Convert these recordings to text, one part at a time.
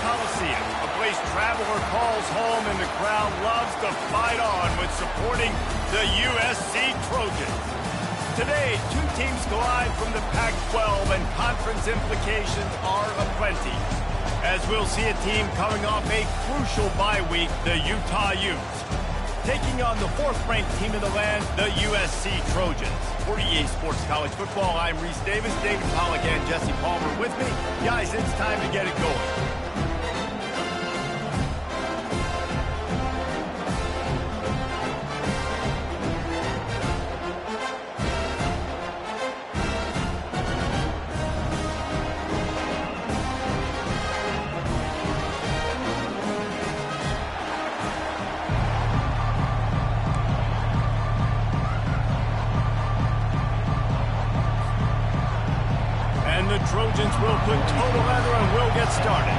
Coliseum, a place traveler calls home and the crowd loves to fight on with supporting the USC Trojans. Today, two teams collide from the Pac-12 and conference implications are aplenty, as we'll see a team coming off a crucial bye week, the Utah Utes, taking on the fourth-ranked team in the land, the USC Trojans. For EA Sports College Football, I'm Reese Davis, David Pollack, and Jesse Palmer with me. Guys, it's time to get it going. The Trojans will put total leather and will get started.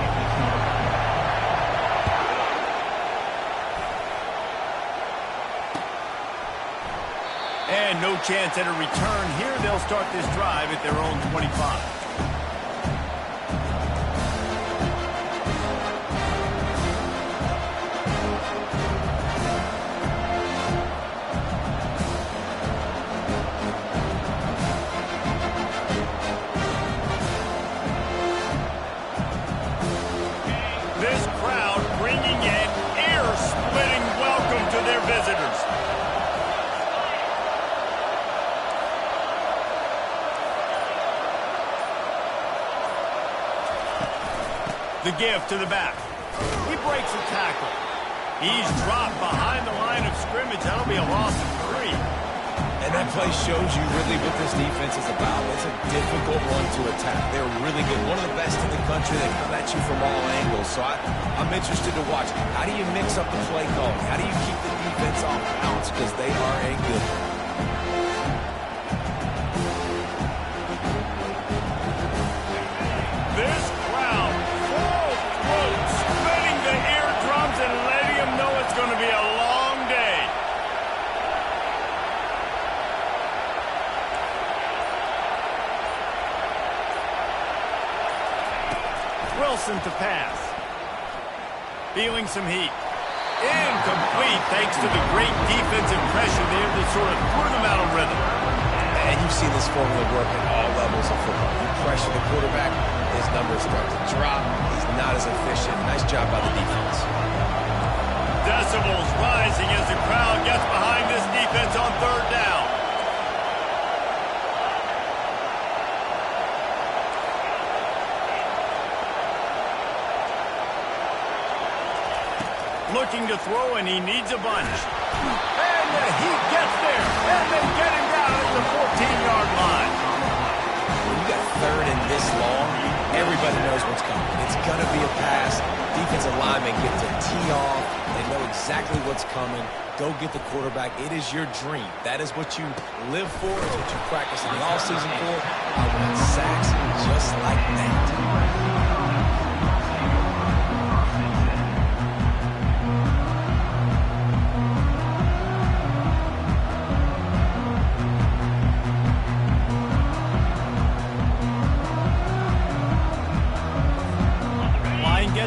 And no chance at a return here. They'll start this drive at their own 25. Visitors. The give to the back. He breaks a tackle. He's dropped behind the line of scrimmage. That'll be a loss of 3. And that play shows you really what this defense is about. It's a difficult one to attack. They're really good. One of the best in the country. They come at you from all angles. So I'm interested to watch. How do you mix up the play calling? How do you keep the defense off balance? Because they are a good one. This crowd, full throat, spinning the eardrums and letting them know it's going to be a long day. Wilson to pass. Feeling some heat. Incomplete thanks to the great defensive pressure there that sort of threw them out of rhythm. And you've seen this formula work at all levels of football. You pressure the quarterback, his numbers start to drop. He's not as efficient. Nice job by the defense. Decibels rising as the crowd gets behind this defense on third down. Looking to throw, and he needs a bunch. And he gets there, and they get him down at the 14-yard line. When you got third and this long, everybody knows what's coming. It's going to be a pass. Defensive linemen get to tee off. They know exactly what's coming. Go get the quarterback. It is your dream. That is what you live for. It's what you practice in the offseason for. I want sacks just like that.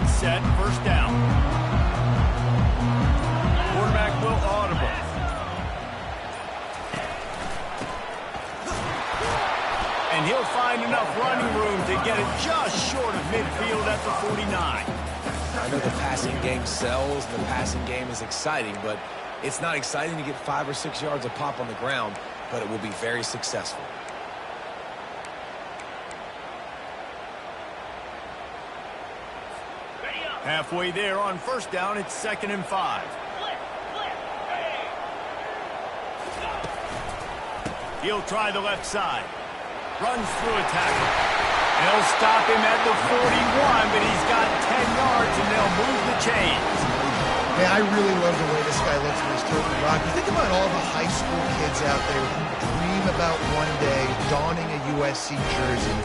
Set, first down. Quarterback will audible. And he'll find enough running room to get it just short of midfield at the 49. I know the passing game sells, the passing game is exciting, but it's not exciting to get 5 or 6 yards of pop on the ground, but it will be very successful. Halfway there on first down, it's 2nd and 5. He'll try the left side. Runs through a tackle. They'll stop him at the 41, but he's got 10 yards, and they'll move the chains. Man, I really love the way this guy looks in his turkey rock. You think about all the high school kids out there who dream about one day donning a USC jersey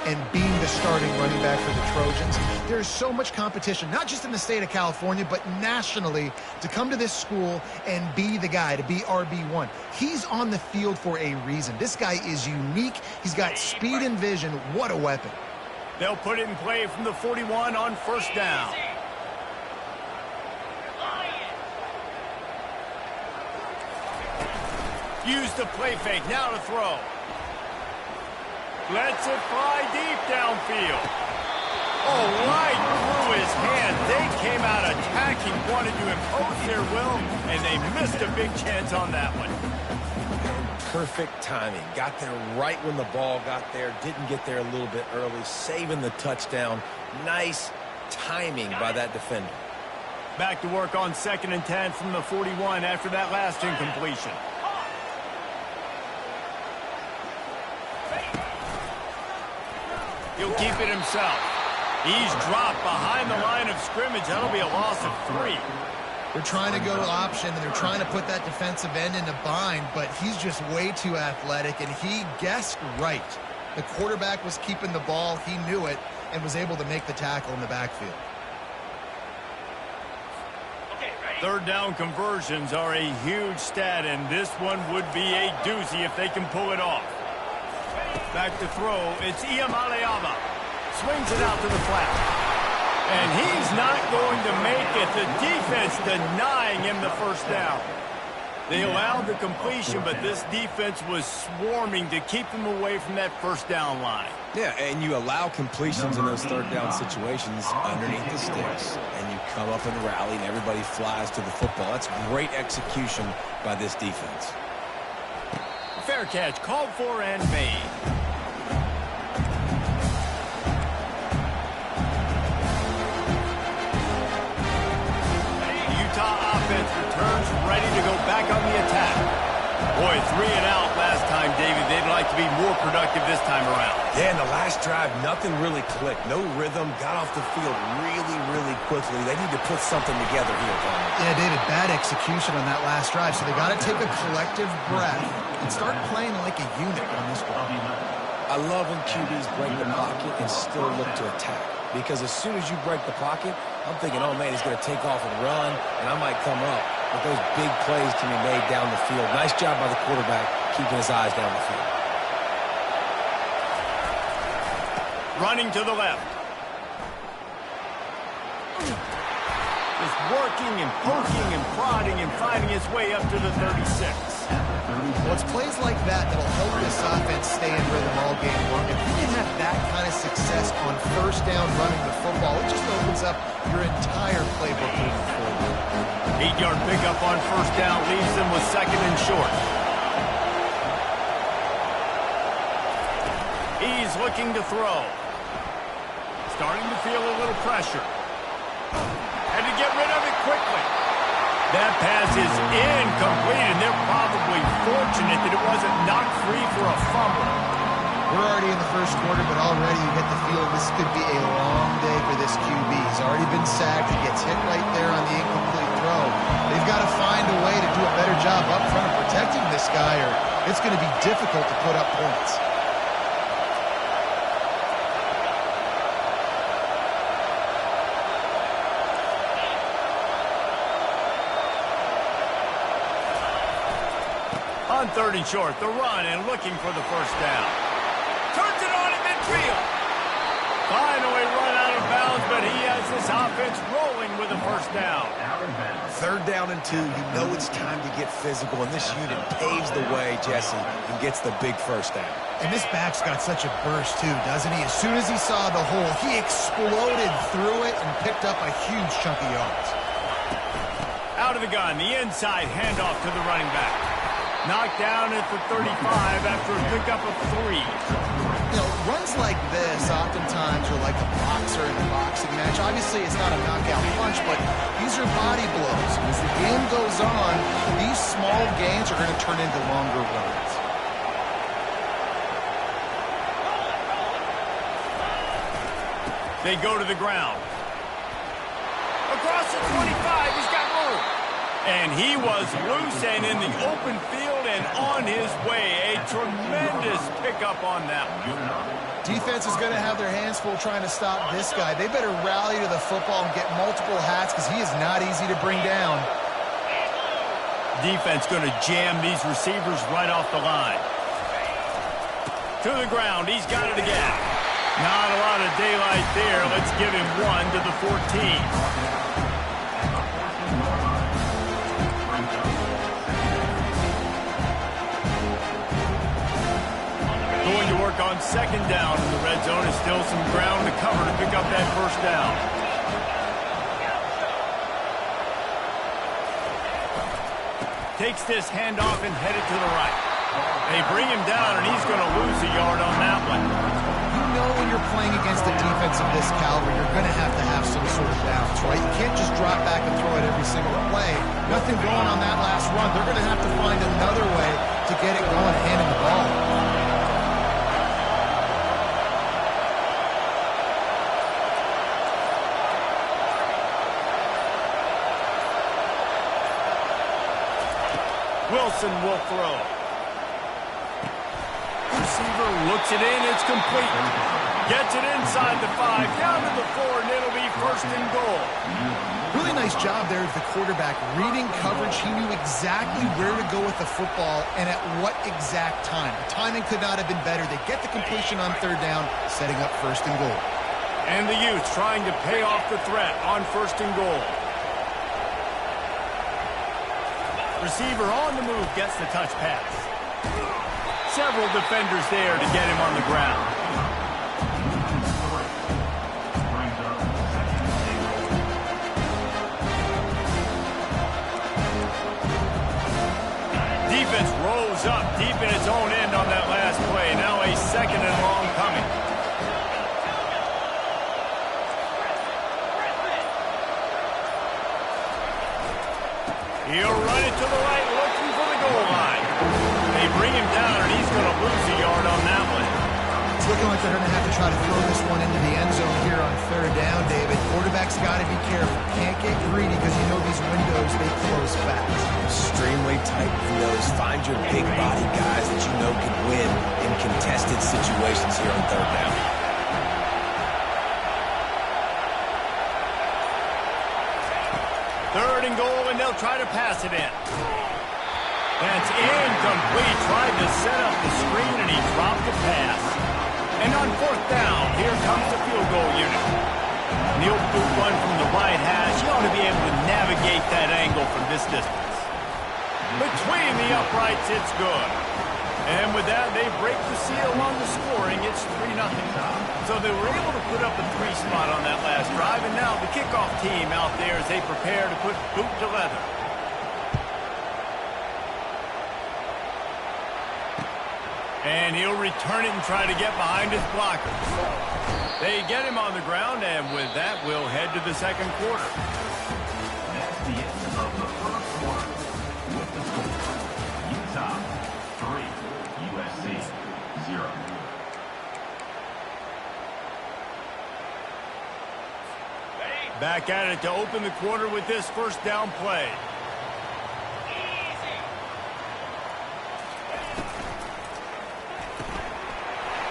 and being the starting running back for the Trojans. There's so much competition, not just in the state of California, but nationally, to come to this school and be the guy, to be RB1. He's on the field for a reason. This guy is unique. He's got speed and vision. What a weapon. They'll put it in play from the 41 on first down. Use the play fake, now to throw. Lets it fly deep downfield. Oh, right through his hand. They came out attacking, wanted to impose their will, and they missed a big chance on that one. Perfect timing. Got there right when the ball got there. Didn't get there a little bit early, saving the touchdown. Nice timing by that defender. Back to work on 2nd and 10 from the 41 after that last incompletion. He'll keep it himself. He's dropped behind the line of scrimmage. That'll be a loss of 3. They're trying to go option, and they're trying to put that defensive end in a bind, but he's just way too athletic, and he guessed right. The quarterback was keeping the ball. He knew it and was able to make the tackle in the backfield. Third down conversions are a huge stat, and this one would be a doozy if they can pull it off. Back to throw. It's Iamaleava. Swings it out to the flat. And he's not going to make it. The defense denying him the first down. They allowed the completion, but this defense was swarming to keep him away from that first down line. Yeah, and you allow completions in those third down situations underneath the sticks, and you come up and rally, and everybody flies to the football. That's great execution by this defense. Fair catch, called for and made. Offense returns ready to go back on the attack. Boy, 3 and out last time, David. They'd like to be more productive this time around. Yeah, in the last drive, nothing really clicked. No rhythm. Got off the field really, really quickly. They need to put something together here, Tom. Yeah, David, bad execution on that last drive. So they got to take a collective breath and start playing like a unit on this one. I love when QBs break the pocket and still look to attack. Because as soon as you break the pocket, I'm thinking, oh, man, he's going to take off and run, and I might come up. But those big plays can be made down the field. Nice job by the quarterback keeping his eyes down the field. Running to the left. Just working and poking and prodding and finding his way up to the 36. Well, it's plays like that that'll help this offense stay in rhythm all game long. If you can have that kind of success on first down running the football, it just opens up your entire playbook moving forward. 8-yard pickup on first down leaves them with 2nd and short. He's looking to throw. Starting to feel a little pressure. Had to get rid of it quickly. That pass is incomplete, and they're probably fortunate that it wasn't knocked free for a fumble. We're already in the first quarter, but already you get the feeling this could be a long day for this QB. He's already been sacked. He gets hit right there on the incomplete throw. They've got to find a way to do a better job up front of protecting this guy, or it's going to be difficult to put up points. On 3rd and short, the run and looking for the first down. Turns it on in midfield. Finally run out of bounds, but he has this offense rolling with a first down. 3rd down and 2. You know it's time to get physical, and this unit paves the way, Jesse, and gets the big first down. And this back's got such a burst, too, doesn't he? As soon as he saw the hole, he exploded through it and picked up a huge chunk of yards. Out of the gun, the inside handoff to the running back. Knocked down at the 35 after a pickup of 3. You know, runs like this oftentimes are like a boxer in a boxing match. Obviously, it's not a knockout punch, but these are body blows. As the game goes on, these small gains are going to turn into longer runs. They go to the ground. Across the 25, he's got room. And he was loose and in the open field and on his way. A tremendous pickup on that one. Defense is going to have their hands full trying to stop this guy. They better rally to the football and get multiple hats because he is not easy to bring down. Defense going to jam these receivers right off the line. To the ground. He's got it again. Not a lot of daylight there. Let's give him 1 to the 14. Going to work on second down in the red zone. Is still some ground to cover to pick up that first down. Takes this handoff and headed to the right. They bring him down, and he's going to lose a yard on that one. You know when you're playing against a defense of this caliber, you're going to have some sort of balance, right? You can't just drop back and throw it every single play. Nothing going on that last run. They're going to have to find another way to get it going, handing the ball. Wilson will throw. Receiver looks it in. It's complete. Gets it inside the 5, down to the 4, and it'll be first and goal. Really nice job there of the quarterback. Reading coverage, he knew exactly where to go with the football and at what exact time. The timing could not have been better. They get the completion on third down, setting up first and goal. And the Utes trying to pay off the threat on first and goal. Receiver on the move, gets the touch pass. Several defenders there to get him on the ground. Defense rose up deep in its own end on that last play. Now a second and long coming. He'll run it to the right, looking for the goal line. They bring him down, and he's going to lose a yard on that one. It's looking like they're going to have to try to throw this one into the end zone here on third down, David. Quarterback's got to be careful. Can't get greedy because you know these windows, they close fast. Extremely tight windows. Find your big body guys that you know can win in contested situations here on third down. Third and goal, and they'll try to pass it in. That's incomplete. Tried to set up the screen, and he dropped the pass. And on fourth down, here comes the field goal unit. Neil boot one from the right hash. You ought to be able to navigate that angle from this distance. Between the uprights, it's good. And with that, they break the seal on the scoring. It's 3-0. So they were able to put up a 3 spot on that last drive, and now the kickoff team out there as they prepare to put boot to leather. And he'll return it and try to get behind his blockers. They get him on the ground, and with that, we'll head to the second quarter. That's the end of the first quarter. With the score, Utah 3, USC 0. Back at it to open the quarter with this first down play.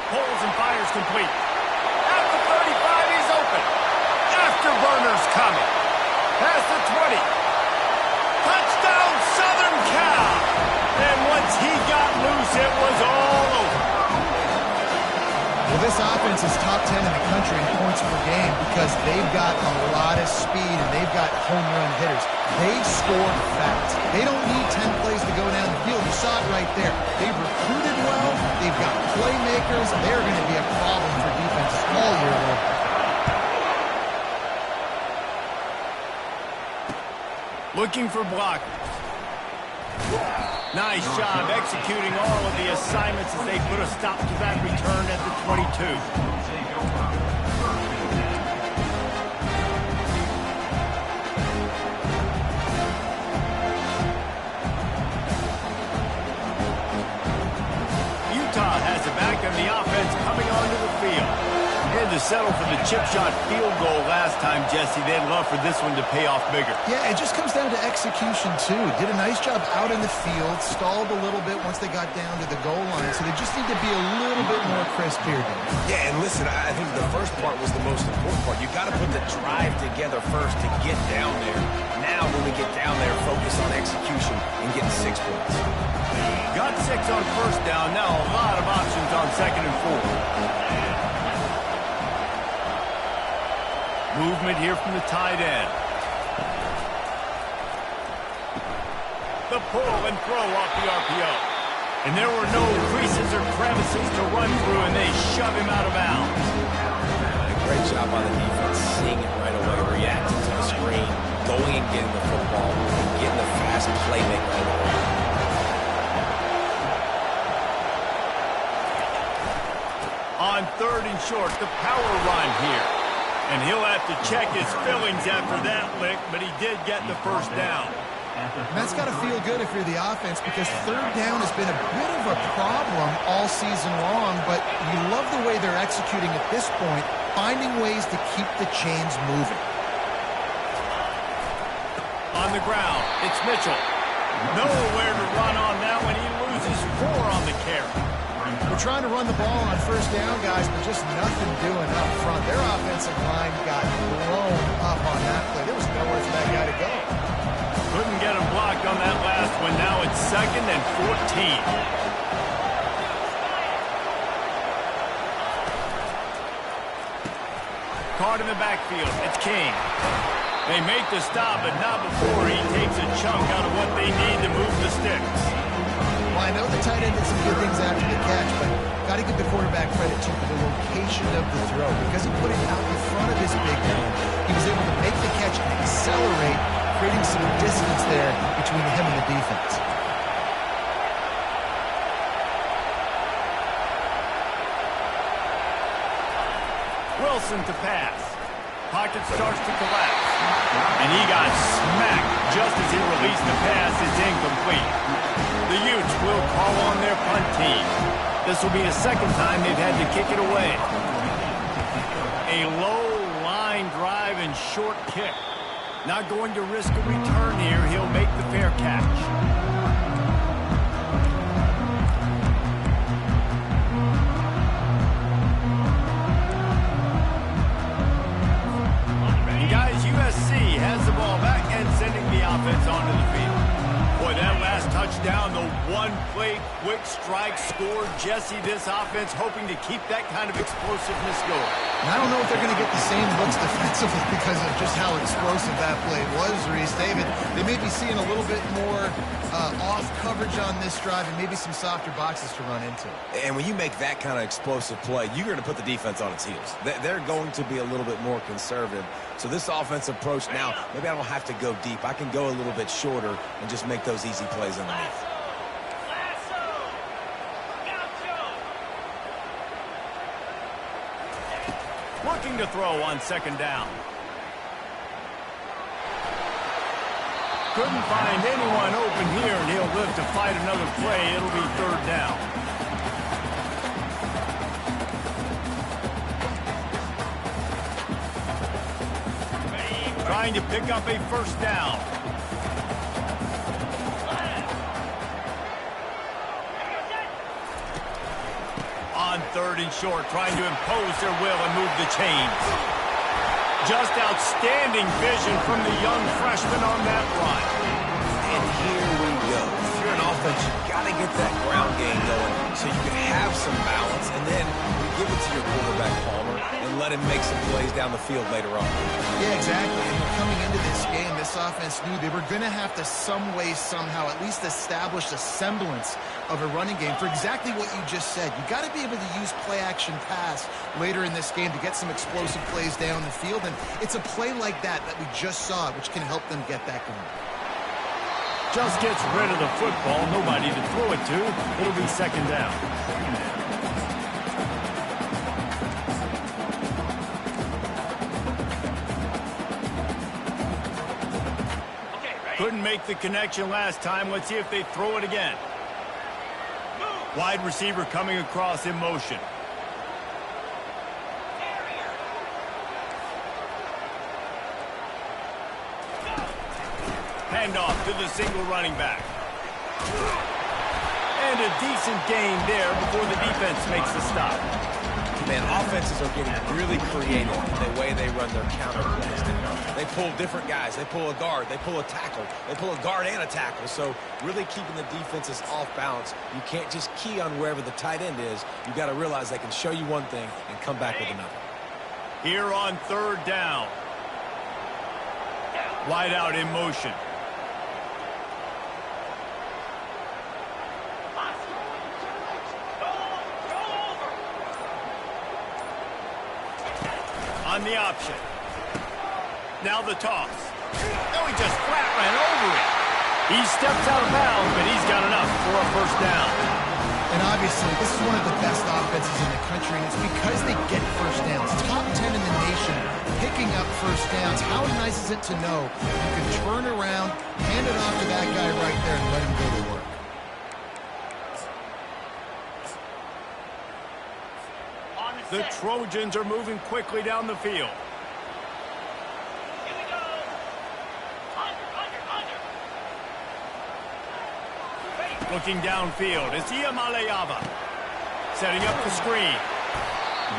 Pulls and fires complete. At the 35, he's open. Afterburner's coming. Past the 20. Touchdown, Southern Cal. And once he got loose, it was all over. Well, this offense is top 10 in the country in points per game because they've got a lot of speed and they've got home run hitters. They score fast. They don't need 10 plays to go down the field. You saw it right there. They've recruited well. They've got playmakers. They're going to be a problem for defenses all year long. Looking for blockers. Nice job executing all of the assignments as they put a stop to that return at the 22. Utah has it back on the offense coming onto the field. Had to settle for the chip shot field goal last time, Jesse. They'd love for this one to pay off bigger. Yeah, it just comes down to execution, too. Did a nice job out in the field, stalled a little bit once they got down to the goal line, so they just need to be a little bit more crisp here. Yeah, and listen, I think the first part was the most important part. You got to put the drive together first to get down there. Now, when we get down there, focus on execution and getting 6 points. Got 6 on first down. Now a lot of options on second and 4. Movement here from the tight end. The pull and throw off the RPO. And there were no creases or crevices to run through, and they shove him out of bounds. Great job by the defense, seeing it right away, reacting to the screen, going and getting the football, and getting the fast playmaker right away. On 3rd and short, the power run here. And he'll have to check his fillings after that lick, but he did get the first down. And that's got to feel good if you're the offense, because 3rd down has been a bit of a problem all season long, but you love the way they're executing at this point, finding ways to keep the chains moving. On the ground, it's Mitchell. Nowhere to run on that one. He loses 4 on the carry. We're trying to run the ball on 1st down, guys, but just nothing doing up front. Their offensive line got blown up on that play. There was nowhere for that guy to go. Couldn't get him blocked on that last one. Now it's 2nd and 14. Caught in the backfield. It's King. They make the stop, but not before he takes a chunk out of what they need to move the sticks. Well, I know the tight end did some good things after the catch, but got to give the quarterback credit, too, for the location of the throw. Because he put it out in front of his big man, he was able to make the catch and accelerate, creating some distance there between him and the defense. Wilson to pass. Pocket starts to collapse. And he got smacked just as he released the pass. It's incomplete. The Utes will call on their punt team. This will be the 2nd time they've had to kick it away. A low line drive and short kick. Not going to risk a return here. He'll make the fair catch. And guys, USC has the ball back and sending the offense onto the field. Boy, that last touchdown, the one-play quick strike score. Jesse, this offense hoping to keep that kind of explosiveness going. And I don't know if they're going to get the same looks defensively because of just how explosive that play was, Reese. David, they may be seeing a little bit more off coverage on this drive and maybe some softer boxes to run into. And when you make that kind of explosive play, you're going to put the defense on its heels. They're going to be a little bit more conservative. So this offensive approach now, maybe I don't have to go deep. I can go a little bit shorter and just make those easy plays underneath. Looking to throw on 2nd down. Couldn't find anyone open here, and he'll live to fight another play. It'll be 3rd down. Trying to pick up a 1st down. On 3rd and short, trying to impose their will and move the chains. Just outstanding vision from the young freshman on that run. And here we go. If you're an offense, you got to get that ground game going so you can have some balance, and then you give it to your quarterback, Palmer, and let him make some plays down the field later on. Yeah, exactly. And coming into this game, this offense knew they were going to have to some way, somehow, at least establish a semblance of a running game for exactly what you just said. You got to be able to use play-action pass later in this game to get some explosive plays down the field, and it's a play like that we just saw, which can help them get that going. Just gets rid of the football. Nobody to throw it to. It'll be 2nd down. Couldn't make the connection last time. Let's see if they throw it again. Wide receiver coming across in motion. Handoff to the single running back. And a decent gain there before the defense makes the stop. Man, offenses are getting really creative in the way they run their counter plays. They pull different guys. They pull a guard. They pull a tackle. They pull a guard and a tackle. So really keeping the defenses off balance. You can't just key on wherever the tight end is. You got to realize they can show you one thing and come back with another. Here on 3rd down. Wide out in motion. On the option. Now the toss. Oh, he just flat ran over it. He steps out of bounds, but he's got enough for a first down. And obviously, this is one of the best offenses in the country, and it's because they get first downs. Top 10 in the nation, picking up first downs. How nice is it to know you can turn around, hand it off to that guy right there, and let him go to work? The Trojans are moving quickly down the field. Looking downfield, it's Iamaleava. Setting up the screen.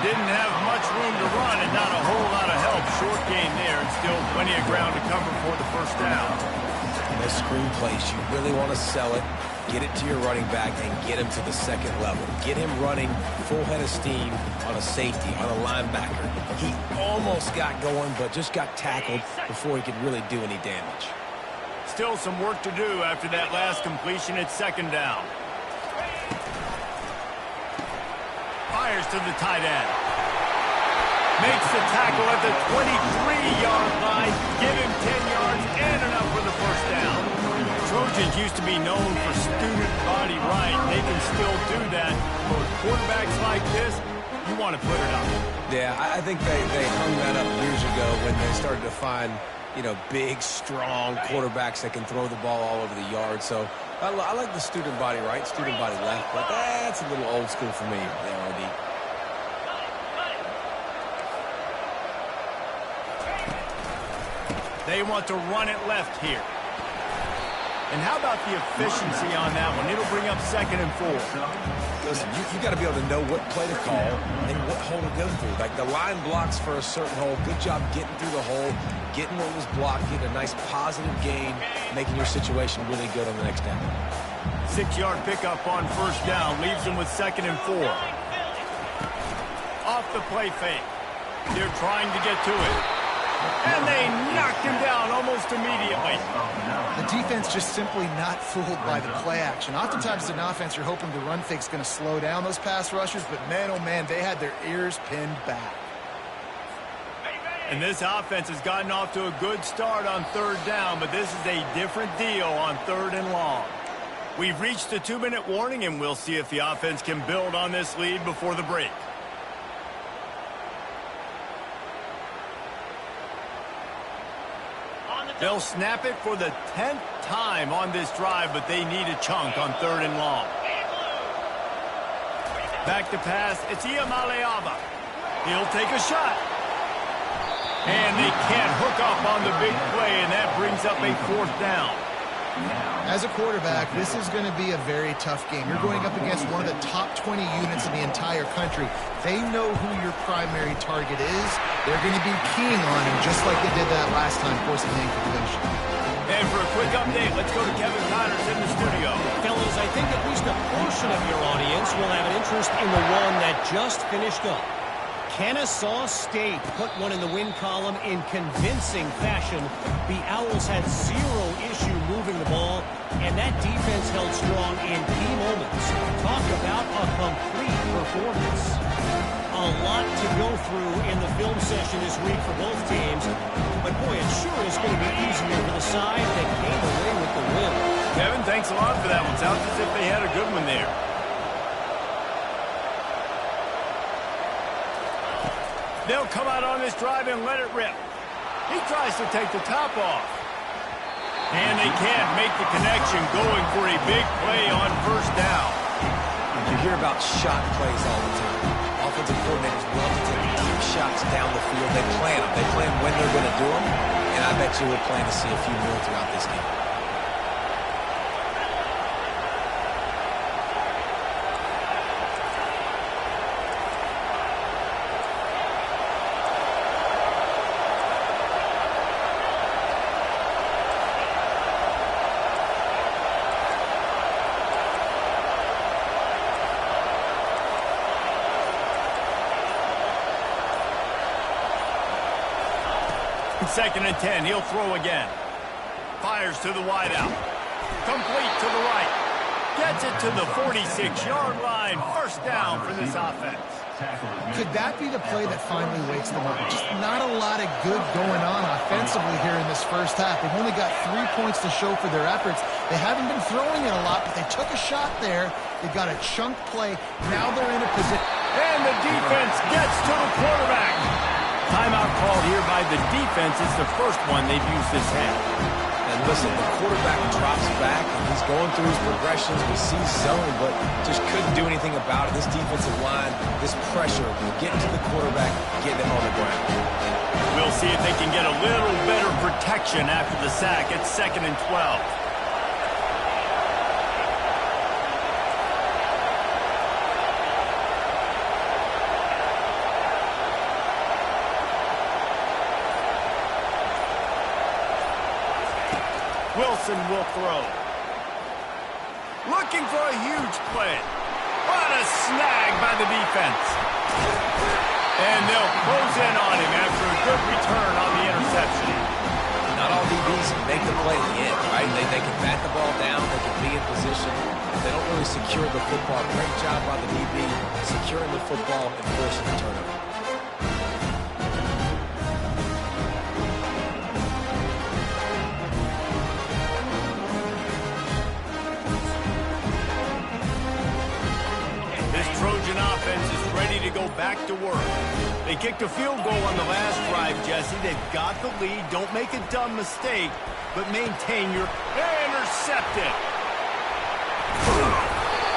Didn't have much room to run and not a whole lot of help. Short gain there and still plenty of ground to cover for the first down. Those screen plays, you really want to sell it, get it to your running back, and get him to the second level. Get him running full head of steam on a safety, on a linebacker. He almost got going, but just got tackled before he could really do any damage. Still some work to do after that last completion at second down. Fires to the tight end. Makes the tackle at the 23-yard line. Give him 10 yards and enough for the first down. Trojans used to be known for student body right. They can still do that. For quarterbacks like this, you want to put it up. Yeah, I think they hung that up years ago when they started to find, you know, big, strong quarterbacks that can throw the ball all over the yard. So I like the student body right, student body left, but that's a little old school for me, the RD. They want to run it left here. And how about the efficiency on that one? It'll bring up 2nd and 4. Listen, you got to be able to know what play to call and what hole to go through. Like the line blocks for a certain hole. Good job getting through the hole, getting what was blocked, getting a nice positive gain, making your situation really good on the next down. 6-yard pickup on first down leaves them with 2nd and 4. Off the play fake. They're trying to get to it. And they knocked him down almost immediately. The defense just simply not fooled by the play action. Oftentimes as an offense, you're hoping the run fake's going to slow down those pass rushers, but man, oh man, they had their ears pinned back. And this offense has gotten off to a good start on third down, but this is a different deal on 3rd and long. We've reached the 2-minute warning, and we'll see if the offense can build on this lead before the break. They'll snap it for the 10th time on this drive, but they need a chunk on 3rd and long. Back to pass, it's Iamaleava. He'll take a shot. And they can't hook up on the big play, and that brings up a 4th down. As a quarterback, this is going to be a very tough game. You're going up against one of the top 20 units in the entire country. They know who your primary target is. They're going to be keying on him, just like they did that last time, forcing the incompletion. And for a quick update, let's go to Kevin Connors in the studio. Fellas, I think at least a portion of your audience will have an interest in the one that just finished up. Kennesaw State put one in the win column in convincing fashion. The Owls had zero issue moving the ball, and that defense held strong in key moments. Talk about a complete performance. A lot to go through in the film session this week for both teams, but boy, it sure is going to be easier for the side that came away with the win. Kevin, thanks a lot for that one. Sounds as if they had a good one there. They'll come out on this drive and let it rip. He tries to take the top off. And they can't make the connection, going for a big play on first down. You hear about shot plays all the time. Offensive coordinators love to take deep shots down the field. They plan them. They plan when they're going to do them. And I bet you we'll plan to see a few more throughout this game. Second and 10. He'll throw again. Fires to the wideout. Complete to the right. Gets it to the 46-yard line. First down for this offense. Could that be the play that finally wakes them up? Just not a lot of good going on offensively here in this first half. They've only got 3 points to show for their efforts. They haven't been throwing it a lot, but they took a shot there. They got a chunk play. Now they're in a position. And the defense gets to the quarterback. Timeout called here by the defense. It's the first one they've used this half. And listen, the quarterback drops back, and he's going through his progressions. We see zone, but just couldn't do anything about it. This defensive line, this pressure, getting to the quarterback, getting him on the ground. We'll see if they can get a little better protection after the sack. It's 2nd and 12. Wilson will throw. Looking for a huge play. What a snag by the defense. And they'll close in on him after a good return on the interception. Not all DBs make the play at the end, right? They can bat the ball down. They can be in position. They don't really secure the football. Great job by the DB securing the football and forcing the turnover. Offense is ready to go back to work. They kicked a field goal on the last drive, Jesse. They've got the lead. Don't make a dumb mistake, but maintain your intercepted.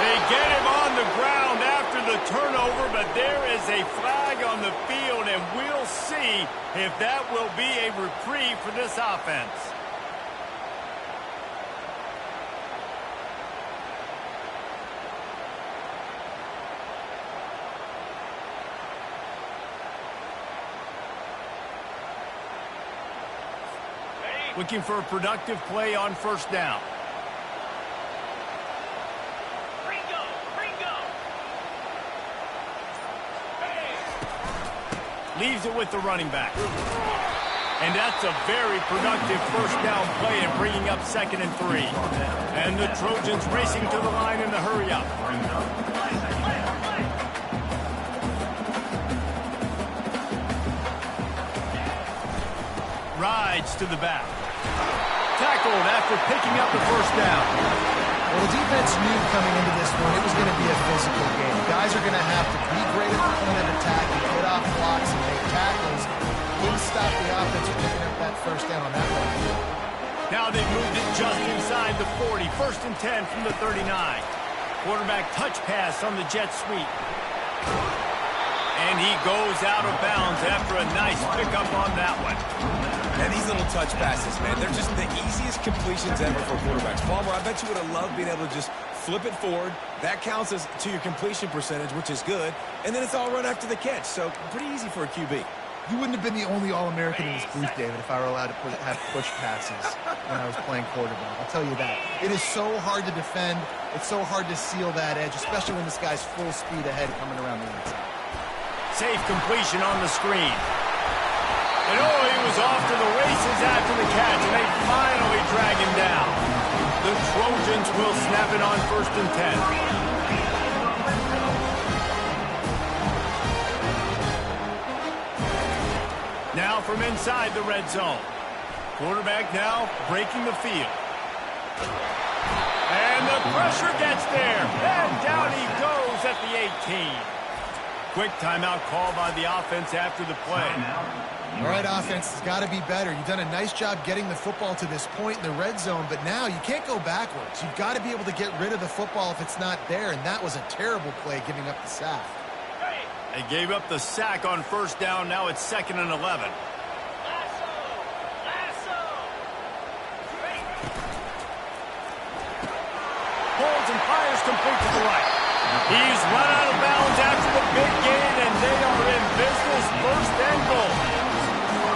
They get him on the ground after the turnover, but there is a flag on the field, and we'll see if that will be a reprieve for this offense. Looking for a productive play on first down. Leaves it with the running back. And that's a very productive first down play and bringing up 2nd and 3. And the Trojans racing to the line in the hurry up. Rides to the back. Tackled after picking up the first down. Well, the defense knew coming into this one it was going to be a physical game. Guys are going to have to be great at the point of attack and get off blocks and make tackles. Couldn't stop the offense from picking up that first down on that one. Now they've moved it just inside the 40. 1st and 10 from the 39. Quarterback touch pass on the jet sweep. And he goes out of bounds after a nice pickup on that one. And these little touch passes, man, they're just the easiest completions ever for quarterbacks. Palmer, I bet you would have loved being able to just flip it forward. That counts as to your completion percentage, which is good. And then it's all run after the catch. So pretty easy for a QB. You wouldn't have been the only All-American in this booth, David, if I were allowed to have push passes when I was playing quarterback. I'll tell you that. It is so hard to defend. It's so hard to seal that edge, especially when this guy's full speed ahead coming around the outside. Safe completion on the screen. And oh, he was off to the races after the catch, and they finally drag him down. The Trojans will snap it on 1st and 10. Now from inside the red zone. Quarterback now breaking the field. And the pressure gets there. And down he goes at the 18. Quick timeout call by the offense after the play. All right, offense has got to be better. You've done a nice job getting the football to this point in the red zone, but now you can't go backwards. You've got to be able to get rid of the football if it's not there, and that was a terrible play giving up the sack. They gave up the sack on first down. Now it's 2nd and 11. Holds and fires complete to the right. He's run out of bounds after the big gain, and they are in business. 1st and goal.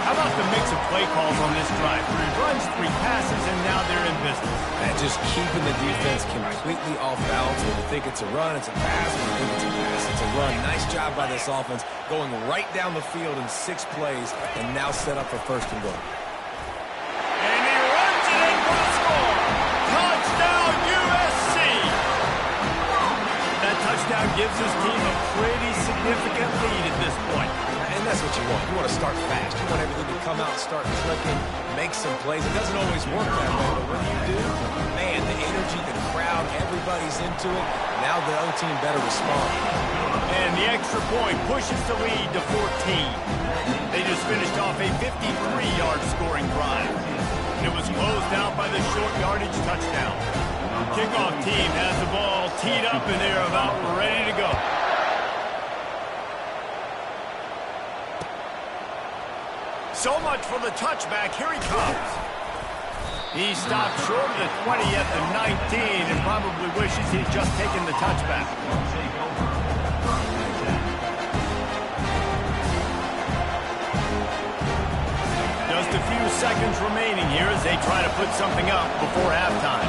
How about the mix of play play calls on this drive. 3 runs, 3 passes, and now they're in business. And just keeping the defense completely off balance. When you think it's a run, it's a pass. When you think it's a pass, it's a run. Nice job by this offense, going right down the field in 6 plays, and now set up for first and goal. And he runs it in for the score. Touchdown, USC! That touchdown gives his team a pretty significant lead at this point. And that's what you want. You want to start fast. You want everything to come out and start clicking, make some plays. It doesn't always work that way, but when you do, man, the energy, the crowd, everybody's into it. Now the other team better respond. And the extra point pushes the lead to 14. They just finished off a 53-yard scoring drive. And it was closed out by the short yardage touchdown. Kickoff team has the ball teed up, and they're about ready to go. So much for the touchback. Here he comes. He stopped short of the 20 at the 19 and probably wishes he'd just taken the touchback. Just a few seconds remaining here as they try to put something up before halftime.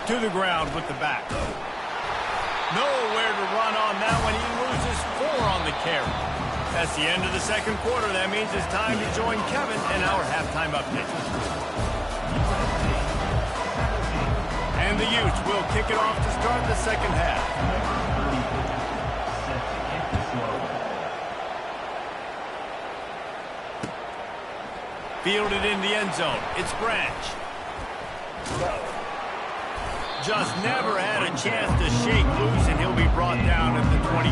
To the ground with the back. Nowhere to run on that one. He loses 4 on the carry. That's the end of the second quarter. That means it's time to join Kevin in our halftime update. And the Utes will kick it off to start the second half. Fielded in the end zone. It's Branch. Just never had a chance to shake loose, and he'll be brought down at the 24.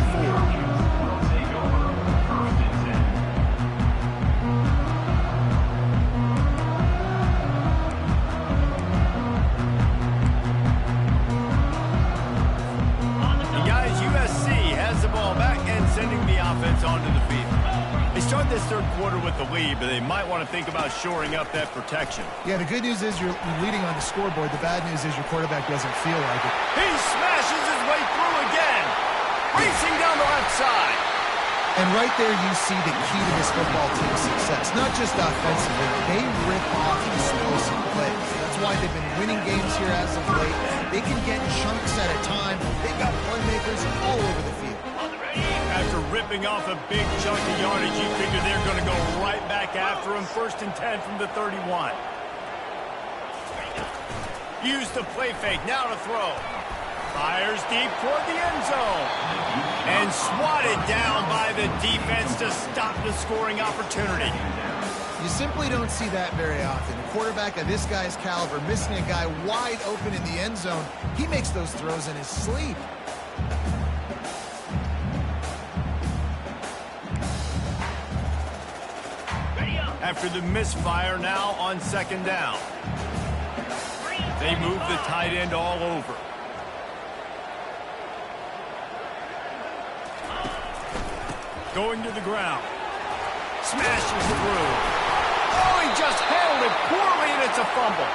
And guys, USC has the ball back and sending the offense onto the field. They start this third quarter with the lead, but they might want to think about shoring up that protection. Yeah, the good news is you're leading on the scoreboard. The bad news is your quarterback doesn't feel like it. He smashes his way through again, racing down the left side. And right there you see the key to this football team's success. Not just offensively, they rip off explosive plays. That's why they've been winning games here as of late. They can get chunks at a time. They've got playmakers all over the field. After ripping off a big chunk of yardage, you figure they're going to go right back after him. 1st and 10 from the 31. Use the play fake, now to throw. Fires deep toward the end zone. And swatted down by the defense to stop the scoring opportunity. You simply don't see that very often. A quarterback of this guy's caliber missing a guy wide open in the end zone. He makes those throws in his sleep. After the misfire, now on 2nd down. They move the tight end all over. Going to the ground. Smashes through. Oh, he just handled it poorly, and it's a fumble.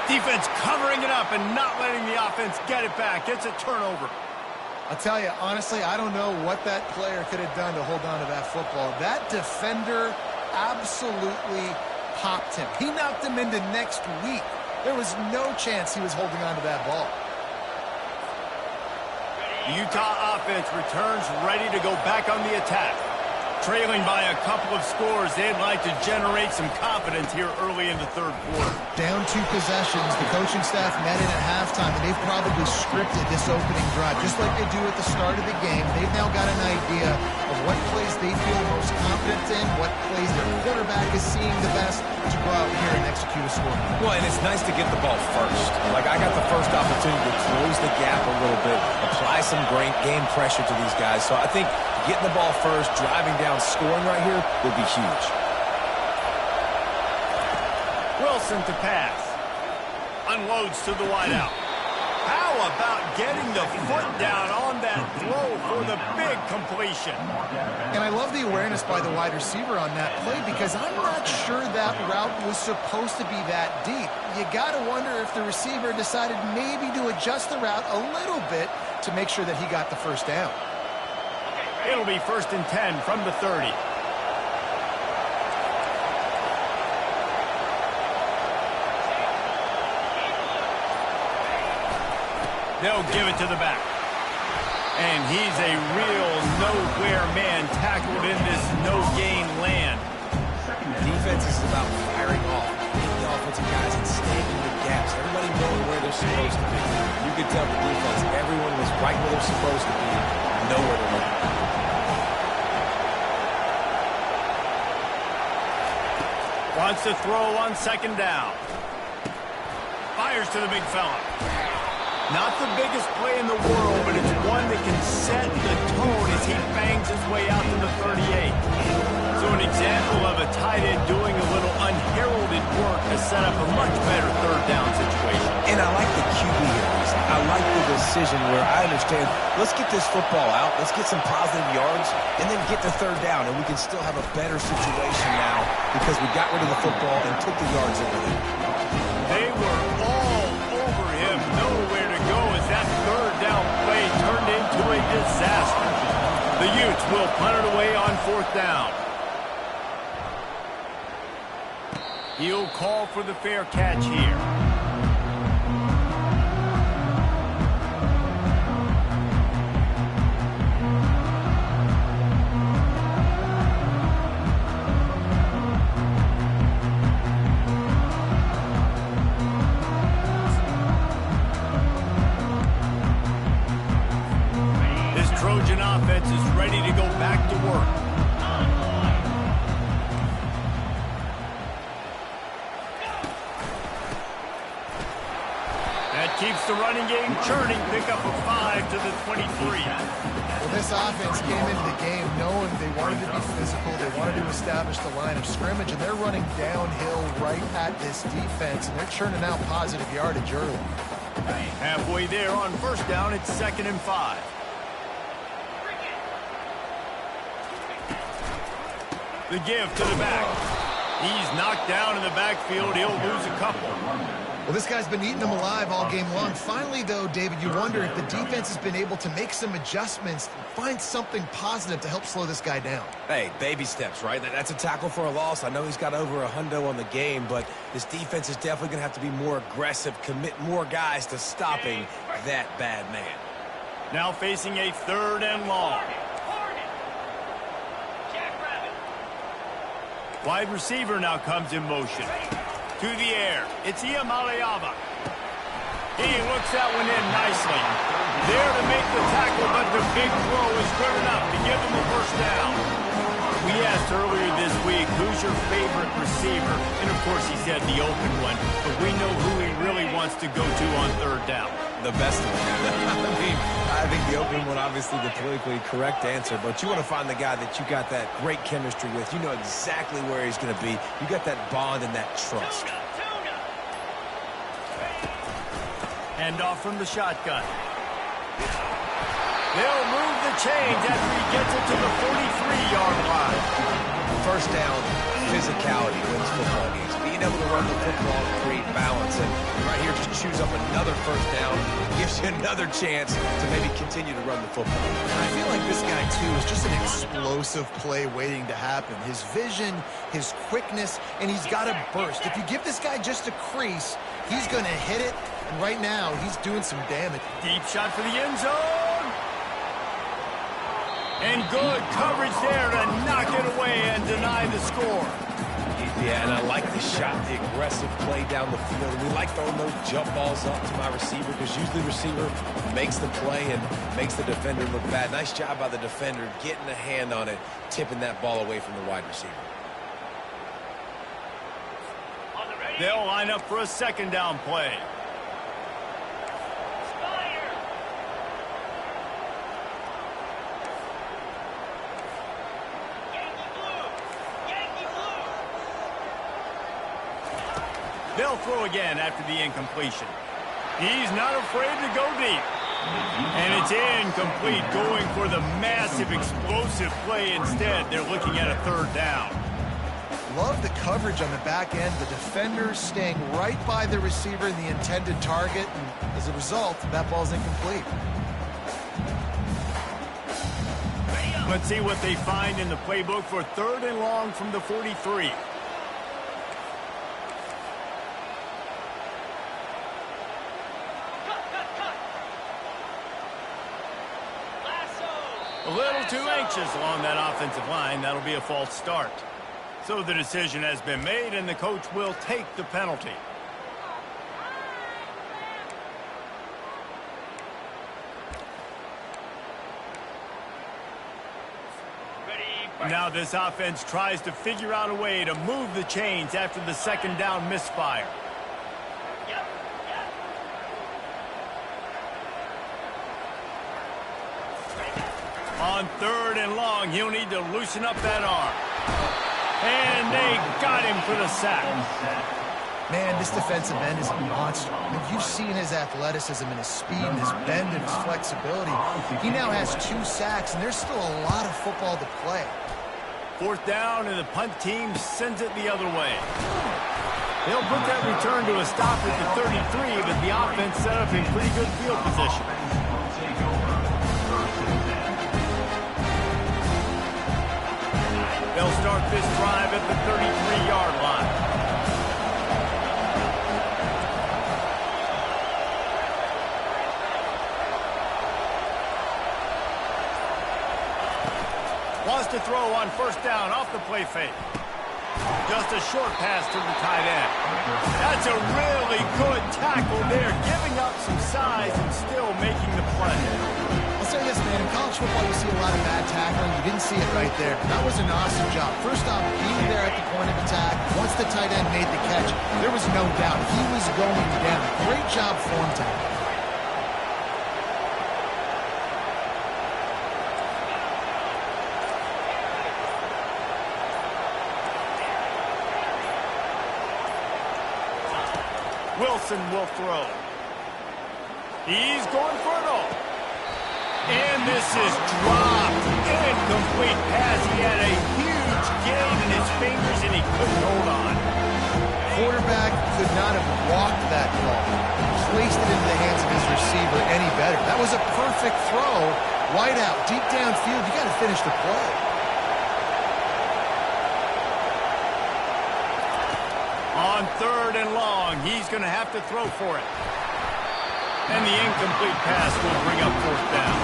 Defense covering it up and not letting the offense get it back. It's a turnover. I'll tell you, honestly, I don't know what that player could have done to hold on to that football. That defender absolutely popped him. He knocked him into next week. There was no chance he was holding on to that ball. The Utah offense returns ready to go back on the attack. Trailing by a couple of scores, they'd like to generate some confidence here early in the third quarter. Down 2 possessions, the coaching staff met in at halftime, and they've probably scripted this opening drive, just like they do at the start of the game. They've now got an idea of what plays they feel most confident in, what plays their quarterback is seeing the best to go out here and execute a score. Well, and it's nice to get the ball first. Like, I got the first opportunity to close the gap a little bit, apply some great game pressure to these guys. So I think getting the ball first, driving down, scoring right here would be huge. Wilson to pass. Unloads to the wideout. How about getting the foot down on that throw for the big completion? And I love the awareness by the wide receiver on that play, because I'm not sure that route was supposed to be that deep. You got to wonder if the receiver decided maybe to adjust the route a little bit to make sure that he got the first down. It'll be 1st and 10 from the 30. They'll give it to the back. And he's a real nowhere man tackled in this no-gain land. Defense is about firing off, getting the offensive guys and staying in the gaps. Everybody knowing where they're supposed to be. You could tell the defense, everyone was right where they're supposed to be, nowhere to look. Wants to throw on 2nd down. Fires to the big fella. Not the biggest play in the world, but it's one that can set the tone as he bangs his way out to the 38. So an example of a tight end doing a little unheralded work to set up a much better 3rd down situation. And I like the QB here. I like the decision where I understand, let's get this football out, let's get some positive yards, and then get to 3rd down, and we can still have a better situation now because we got rid of the football and took the yards over there. They were all over him, nowhere to go as that 3rd down play turned into a disaster. The Utes will punt it away on 4th down. He'll call for the fair catch here. This Trojan offense is ready to go back to work. Keeps the running game churning. Pick up a 5 to the 23. Well, this offense came into the game knowing they wanted to be physical. They wanted to establish the line of scrimmage, and they're running downhill right at this defense, and they're churning out positive yardage early. Halfway there on 1st down, it's 2nd and 5. The give to the back. He's knocked down in the backfield. He'll lose a couple. Well, this guy's been eating them alive all game long. Finally, though, David, you wonder if the defense has been able to make some adjustments, find something positive to help slow this guy down. Hey, baby steps, right? That's a tackle for a loss. I know he's got over $100 on the game, but this defense is definitely going to have to be more aggressive, commit more guys to stopping that bad man. Now facing a 3rd and long. Wide receiver now comes in motion. To the air. It's Iamaleava. He looks that one in nicely. There to make the tackle, but the big throw is good enough to give him the 1st down. We asked earlier this week, who's your favorite receiver? And, of course, he said the open one. But we know who he really wants to go to on 3rd down. The best one. I think the open one, obviously the politically correct answer, but you want to find the guy that you got that great chemistry with. You know exactly where he's going to be. You got that bond and that trust. Hand off from the shotgun. They'll move the chains after he gets it to the 43-yard line. 1st down, physicality wins football games. Being able to run the football and create balance. And right here, just choose up another 1st down. Gives you another chance to maybe continue to run the football. I feel like this guy, too, is just an explosive play waiting to happen. His vision, his quickness, and he's got a burst. If you give this guy just a crease, he's going to hit it. And right now, he's doing some damage. Deep shot for the end zone. And good coverage there to knock it away and deny the score. Yeah, and I like the shot, the aggressive play down the field. We like throwing those jump balls up to my receiver because usually the receiver makes the play and makes the defender look bad. Nice job by the defender getting a hand on it, tipping that ball away from the wide receiver. They'll line up for a 2nd down play. They'll throw again after the incompletion. He's not afraid to go deep. And it's incomplete, going for the massive explosive play instead. They're looking at a 3rd down. Love the coverage on the back end. The defender staying right by the receiver and the intended target. And as a result, that ball's incomplete. Let's see what they find in the playbook for 3rd and long from the 43. A little too anxious along that offensive line. That'll be a false start. So the decision has been made, and the coach will take the penalty. Now this offense tries to figure out a way to move the chains after the 2nd down misfire. On 3rd and long, he'll need to loosen up that arm. And they got him for the sack. Man, this defensive end is a monster. I mean, you've seen his athleticism and his speed and his bend and his flexibility. He now has 2 sacks, and there's still a lot of football to play. 4th down, and the punt team sends it the other way. They'll put that return to a stop at the 33, but the offense set up in pretty good field position. They'll start this drive at the 33-yard line. Wants to throw on 1st down off the play fake. Just a short pass to the tight end. That's a really good tackle there, giving up some size and still making the play. I'll say this, man. In college football, you see a lot of bad tackling. You didn't see it right there. That was an awesome job. First off, being there at the point of attack. Once the tight end made the catch, there was no doubt he was going down. Great job form tackle. Wilson will throw. He's going for it all. And this is dropped. Incomplete pass. He had a huge gain in his fingers, and he couldn't hold on. Quarterback could not have walked that ball, placed it into the hands of his receiver any better. That was a perfect throw. Wide out, deep downfield. You got to finish the play. On 3rd and long, he's going to have to throw for it. And the incomplete pass will bring up 4th down.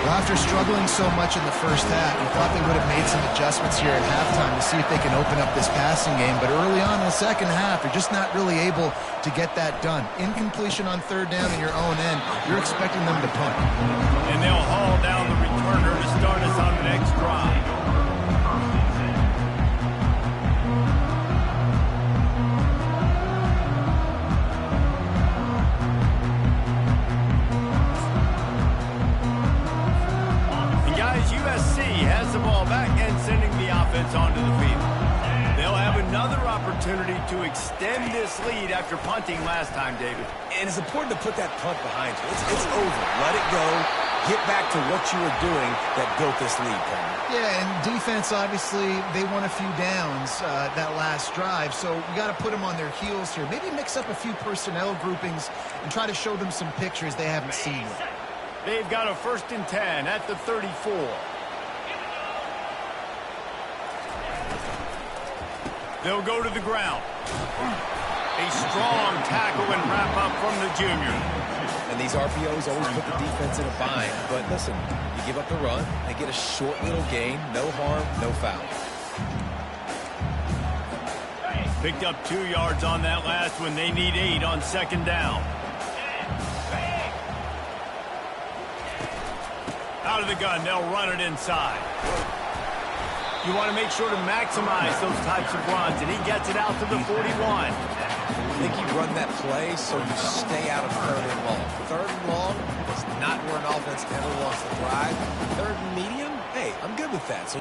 Well, after struggling so much in the first half, we thought they would have made some adjustments here at halftime to see if they can open up this passing game. But early on in the second half, they're just not really able to get that done. Incompletion on 3rd down in your own end, you're expecting them to punt. And they'll haul down the returner to start us on the next drive. USC has the ball back and sending the offense onto the field. They'll have another opportunity to extend this lead after punting last time, David. And it's important to put that punt behind you. It's over. Let it go. Get back to what you were doing that built this lead, Coleman. Yeah, and defense, obviously, they won a few downs that last drive, so we got to put them on their heels here. Maybe mix up a few personnel groupings and try to show them some pictures they haven't seen yet. They've got a 1st and 10 at the 34. They'll go to the ground. A strong tackle and wrap up from the junior. And these RPOs always put the defense in a bind. But listen, you give up the run, they get a short little gain, no harm, no foul. Picked up 2 yards on that last one. They need 8 on 2nd down. Out of the gun, they'll run it inside. You want to make sure to maximize those types of runs, and he gets it out to the 41. I think you run that play so you stay out of 3rd and long. 3rd and long is not where an offense ever wants to thrive. 3rd and medium, hey, I'm good with that. So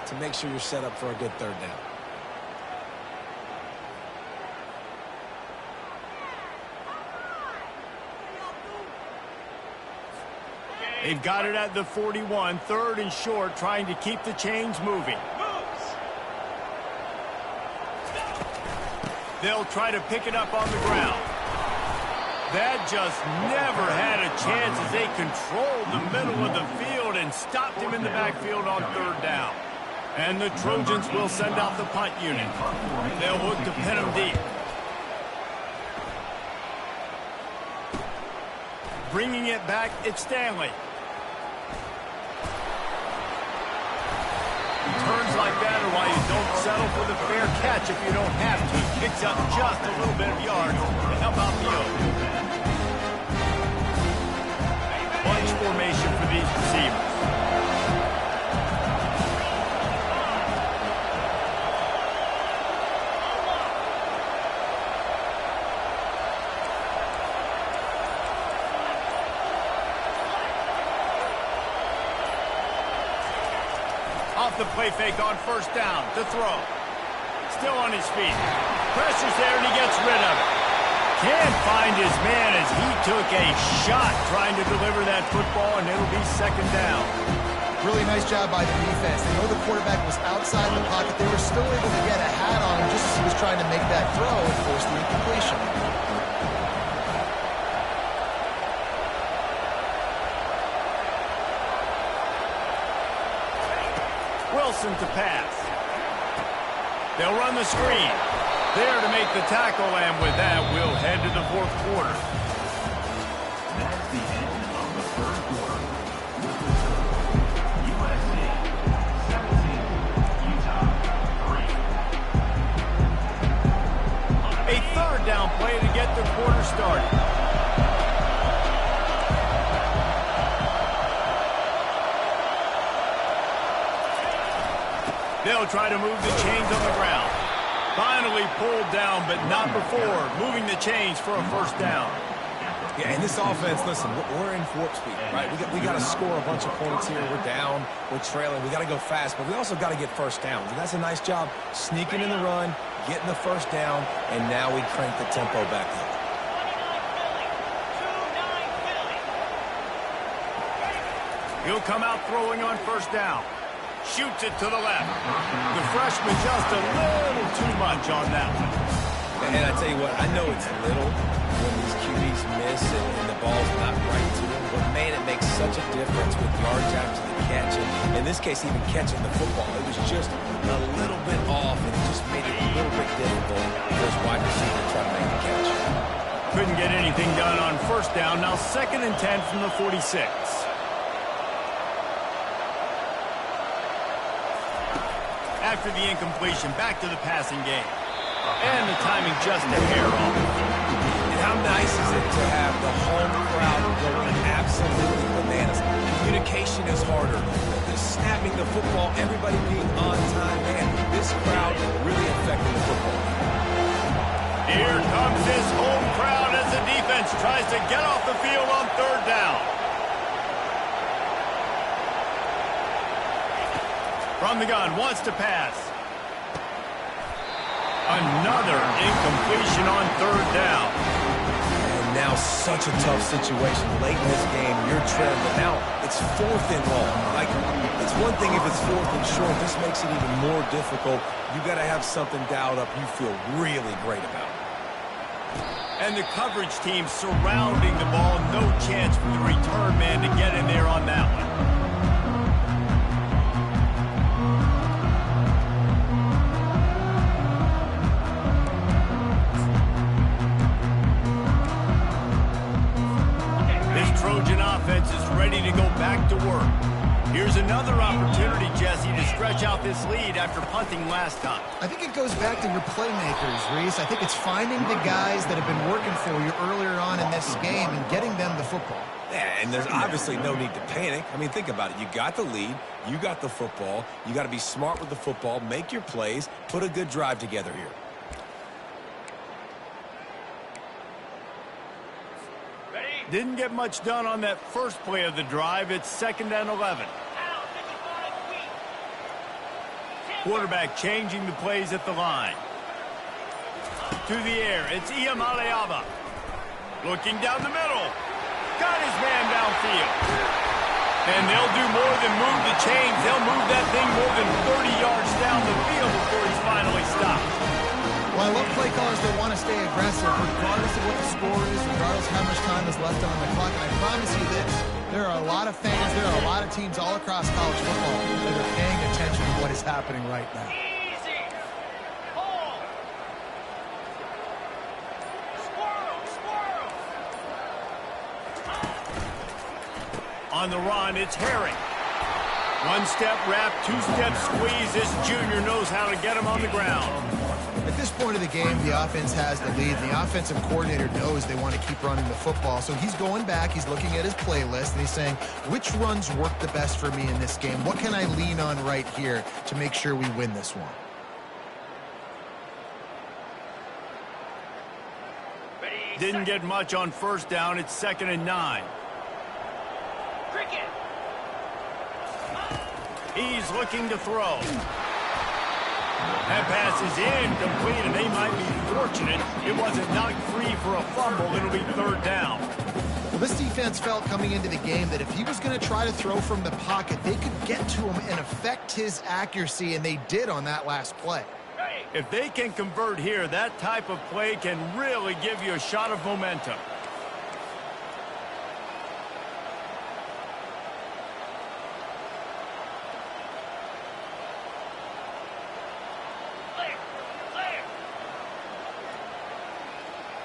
to make sure you're set up for a good 3rd down. They've got it at the 41, 3rd and short, trying to keep the chains moving. They'll try to pick it up on the ground. That just never had a chance as they controlled the middle of the field and stopped him in the backfield on 3rd down. And the Trojans will send out the punt unit. They'll look to pin him deep. Bringing it back, it's Stanley. Turns like that are why you don't settle for the fair catch if you don't have to. Picks up just a little bit of yards to help out the Oaks. Bunch formation for these receivers. Off the play fake on 1st down to throw. Still on his feet. Pressure's there and he gets rid of it. Can't find his man as he took a shot trying to deliver that football, and it'll be 2nd down. Really nice job by the defense. They know the quarterback was outside the pocket. They were still able to get a hat on him just as he was trying to make that throw and force the incompletion. Wilson to pass. They'll run the screen. There to make the tackle, and with that, we'll head to the 4th quarter. That's the end of the 3rd quarter. With the score, USC 17, Utah 3. A 3rd down play to get the quarter started. They'll try to move the chains on the ground. Finally pulled down, but not before moving the chains for a 1st down. Yeah, in this offense, listen, we're in warp speed, right? We got to score a bunch of points here. We're down, we're trailing. We got to go fast, but we also got to get 1st downs. And that's a nice job sneaking in the run, getting the 1st down, and now we crank the tempo back up. He'll come out throwing on 1st down. Shoots it to the left. The freshman just a little too much on that one. And I tell you what, I know it's little when these QBs miss and the ball's not right to them, but man, it makes such a difference with yards after the catch. And in this case, even catching the football, it was just a little bit off, and it just made it a little bit difficult for those wide receivers to try to make the catch. Couldn't get anything done on 1st down. Now 2nd and 10 from the 46. After the incompletion, back to the passing game. And the timing just a hair off. And how nice is it to have the home crowd going absolutely bananas. Communication is harder. The snapping the football, everybody being on time. Man, this crowd really affecting the football. Here comes this home crowd as the defense tries to get off the field on 3rd down. From the gun, wants to pass. Another incompletion on 3rd down. And now such a tough situation. Late in this game, you're trailing, but now it's 4th and long. Like, it's one thing if it's 4th and short. This makes it even more difficult. You got to have something dialed up you feel really great about. And the coverage team surrounding the ball. No chance for the return man to get in there on that one. Offense is ready to go back to work. Here's another opportunity, Jesse, to stretch out this lead after punting last time. I think it goes back to your playmakers, Reese. I think it's finding the guys that have been working for you earlier on in this game and getting them the football. Yeah, and there's obviously no need to panic. I mean, think about it. You got the lead. You got the football. You got to be smart with the football, make your plays, put a good drive together here. Didn't get much done on that first play of the drive. It's 2nd and 11. Quarterback changing the plays at the line. To the air, it's Iamaleava. Looking down the middle. Got his man downfield. And they'll do more than move the chains. They'll move that thing more than 30 yards down the field before he's finally stopped. Well, I love play callers that want to stay aggressive, regardless of what the score is, regardless of how much time is left on the clock. And I promise you this, there are a lot of fans, there are a lot of teams all across college football that are paying attention to what is happening right now. Easy. Hold. Squirrel, squirrel. On the run, it's Herring. One-step wrap, two-step squeeze. This junior knows how to get him on the ground. At this point of the game, the offense has the lead, and the offensive coordinator knows they want to keep running the football. So he's going back, he's looking at his playlist, and he's saying, which runs work the best for me in this game? What can I lean on right here to make sure we win this one? Didn't get much on first down. It's 2nd and 9. Cricket. He's looking to throw. That pass is incomplete, and they might be fortunate it wasn't knocked free for a fumble. It'll be 3rd down. Well, this defense felt coming into the game that if he was going to try to throw from the pocket, they could get to him and affect his accuracy, and they did on that last play. If they can convert here, that type of play can really give you a shot of momentum. Clear, clear.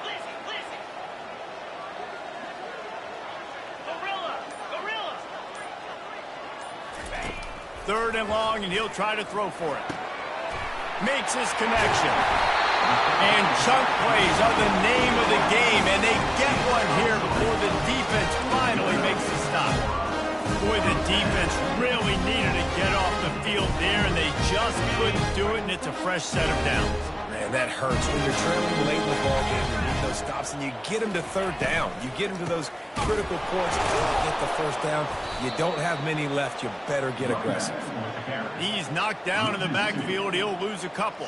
Lizzie, Lizzie. Gorilla, gorilla. 3rd and long, and he'll try to throw for it. Makes his connection. And chunk plays are the name of the game, and they get one here before the defense finally makes the stop. Boy, the defense really needed to get off the field there, and they just couldn't do it, and it's a fresh set of downs. Man, that hurts. When you're trailing late in the ball game, you need those stops, and you get them to 3rd down. You get them to those critical points to get the 1st down. You don't have many left. You better get aggressive. He's knocked down in the backfield. He'll lose a couple.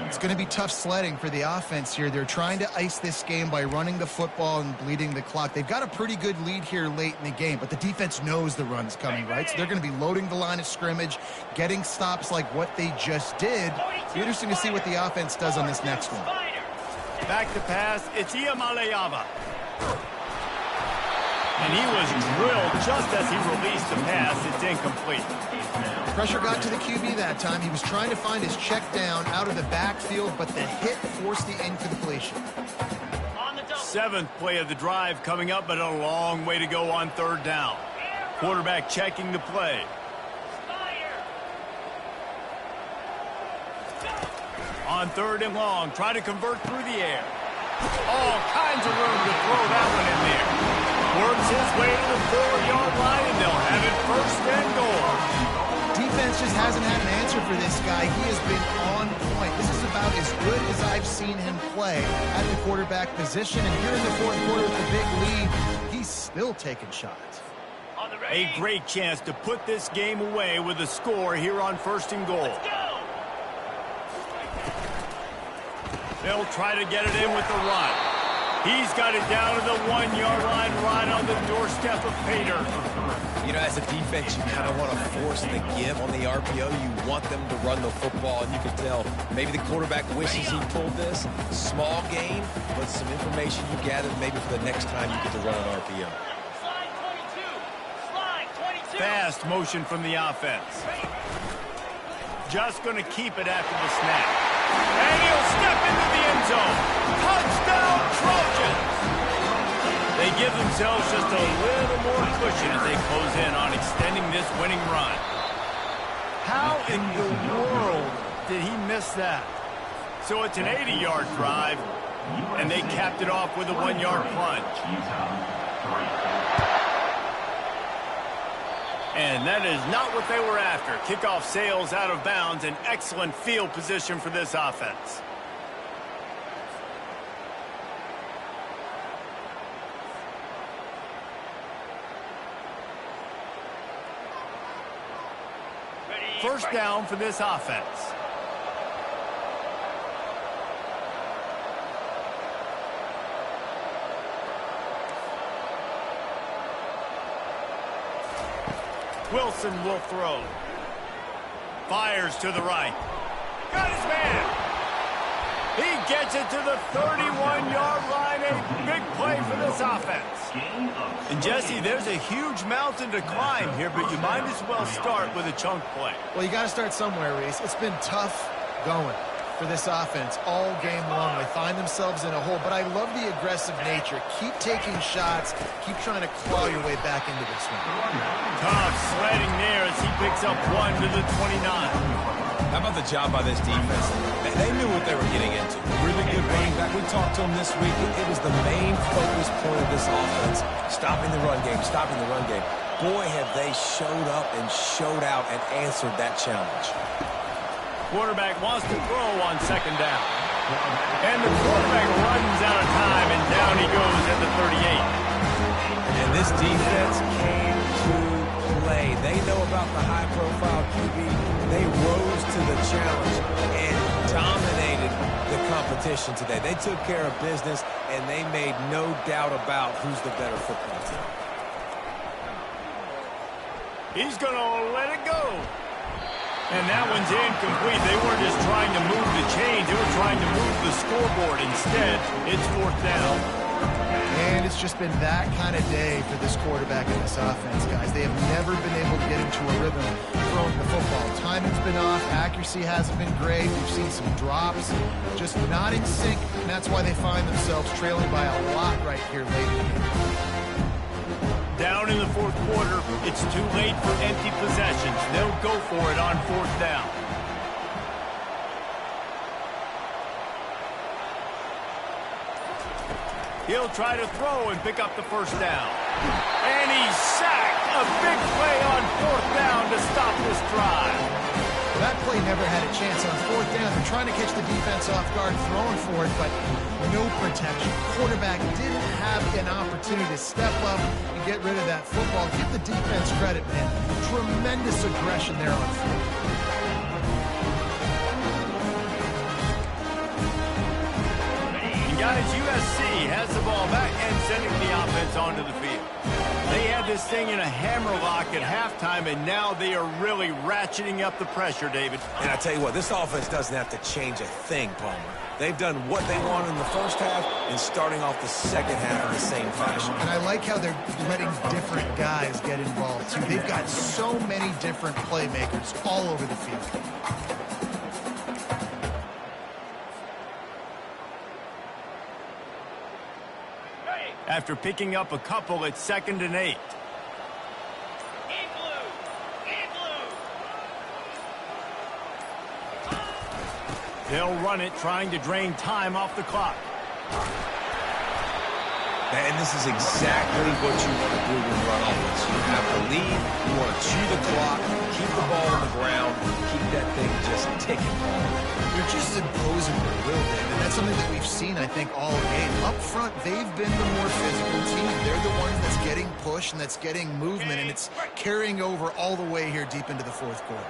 It's going to be tough sledding for the offense here. They're trying to ice this game by running the football and bleeding the clock. They've got a pretty good lead here late in the game, but the defense knows the run's coming, right? So they're going to be loading the line of scrimmage, getting stops like what they just did. It'll be interesting to see what the offense does on this next one. Back to pass. It's Iamaleava. And he was drilled just as he released the pass. It's incomplete. Pressure got to the QB that time. He was trying to find his check down out of the backfield, but the hit forced the incompletion. 7th play of the drive coming up, but a long way to go on 3rd down. Quarterback checking the play. On 3rd and long, try to convert through the air. All kinds of room to throw that one in there. Works his way to the 4-yard line, and they'll have it 1st and goal. Defense just hasn't had an answer for this guy. He has been on point. This is about as good as I've seen him play at the quarterback position. And here in the 4th quarter with the big lead, he's still taking shots. A great chance to put this game away with a score here on 1st and goal. They'll try to get it in with the run. He's got it down to the 1-yard line right on the doorstep of Pater. You know, as a defense, you kind of want to force the give on the RPO. You want them to run the football, and you can tell maybe the quarterback wishes he pulled this. Small gain, but some information you gathered maybe for the next time you get to run an RPO. Slide 22. Slide 22. Fast motion from the offense. Just going to keep it after the snap. And he'll step into the end zone. Touchdown, Trojans! They give themselves just a little more cushion as they close in on extending this winning run. How in the world did he miss that? So it's an 80-yard drive, and they capped it off with a 1-yard plunge. And that is not what they were after. Kickoff sails out of bounds, an excellent field position for this offense. First down for this offense. Wilson will throw. Fires to the right. Got his man. He gets it to the 31-yard line. A big play for this offense. And Jesse, there's a huge mountain to climb here, but you might as well start with a chunk play. Well, you got to start somewhere, Reese. It's been tough going for this offense all game long. They find themselves in a hole, but I love the aggressive nature. Keep taking shots. Keep trying to claw your way back into this one. Tough sledding there as he picks up 1 to the 29. How about the job by this defense? They knew what they were getting into. Really good running back. We talked to him this week. It was the main focus point of this offense. Stopping the run game, stopping the run game. Boy, have they showed up and showed out and answered that challenge. Quarterback wants to throw on second down. And the quarterback runs out of time, and down he goes at the 38. And this defense came to play. They know about the high-profile QB. They rose to the challenge and dominated the competition today. They took care of business, and they made no doubt about who's the better football team. He's going to let it go. And that one's incomplete. They weren't just trying to move the chains. They were trying to move the scoreboard. Instead, it's 4th down. And it's just been that kind of day for this quarterback and this offense, guys. They have never been able to get into a rhythm throwing the football. Timing's been off. Accuracy hasn't been great. We've seen some drops. Just not in sync, and that's why they find themselves trailing by a lot right here late in the game. Down in the 4th quarter, it's too late for empty possessions. They'll go for it on 4th down. He'll try to throw and pick up the 1st down. And he's sacked. A big play on 4th down to stop this drive. That play never had a chance on 4th down. They're trying to catch the defense off guard, throwing for it, but no protection. Quarterback didn't have an opportunity to step up and get rid of that football. Give the defense credit, man. Tremendous aggression there on 4th. Guys, USC has the ball back and sending the offense onto the field. They had this thing in a hammerlock at halftime, and now they are really ratcheting up the pressure, David. And I tell you what, this offense doesn't have to change a thing, Palmer. They've done what they wanted in the first half and starting off the second half in the same fashion. And I like how they're letting different guys get involved, too. They've got so many different playmakers all over the field. After picking up a couple at 2nd and 8. They'll run it, trying to drain time off the clock. And this is exactly what you want to do when you run offense. You have the lead, you want to chew the clock, keep the ball on the ground, keep that thing just ticking. They're just imposing their will, David. And that's something that we've seen, I think, all game. Up front, they've been the more physical team. They're the ones that's getting pushed and that's getting movement, and it's carrying over all the way here deep into the 4th quarter.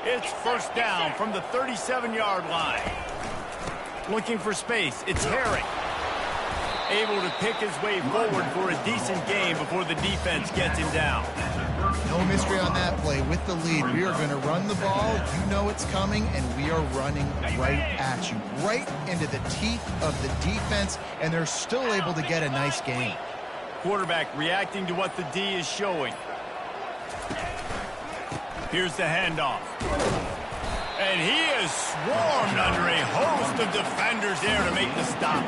It's 1st down from the 37-yard line. Looking for space. It's Herring. Able to pick his way forward for a decent game before the defense gets him down. No mystery on that play. With the lead, we are going to run the ball. You know it's coming, and we are running right at you. Right into the teeth of the defense, and they're still able to get a nice game. Quarterback reacting to what the D is showing. Here's the handoff. And he is swarmed under a host of defenders there to make the stop.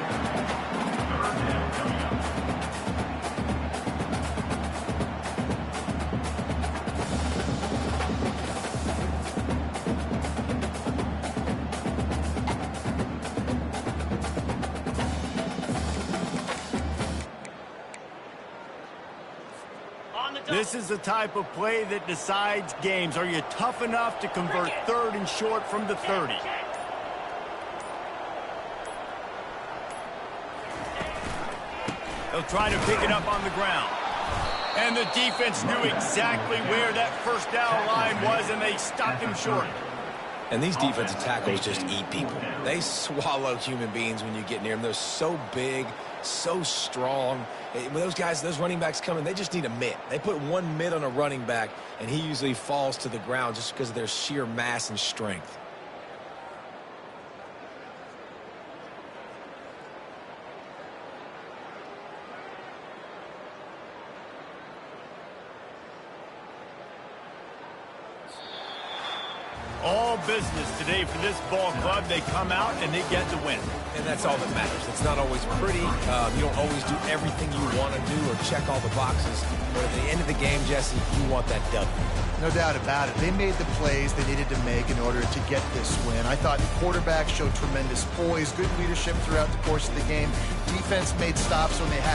This is the type of play that decides games. Are you tough enough to convert 3rd and short from the 30? They'll try to pick it up on the ground. And the defense knew exactly where that 1st down line was, and they stopped him short. And these defensive tackles just eat people. They swallow human beings when you get near them. They're so big, so strong. When those guys, those running backs come in, they just need a mitt. They put one mitt on a running back, and he usually falls to the ground just because of their sheer mass and strength. All business today for this ball club. They come out and they get the win. And that's all that matters. It's not always pretty. You don't always do everything you want to do or check all the boxes. But at the end of the game, Jesse, you want that W. No doubt about it. They made the plays they needed to make in order to get this win. I thought the quarterback showed tremendous poise, good leadership throughout the course of the game. Defense made stops when they had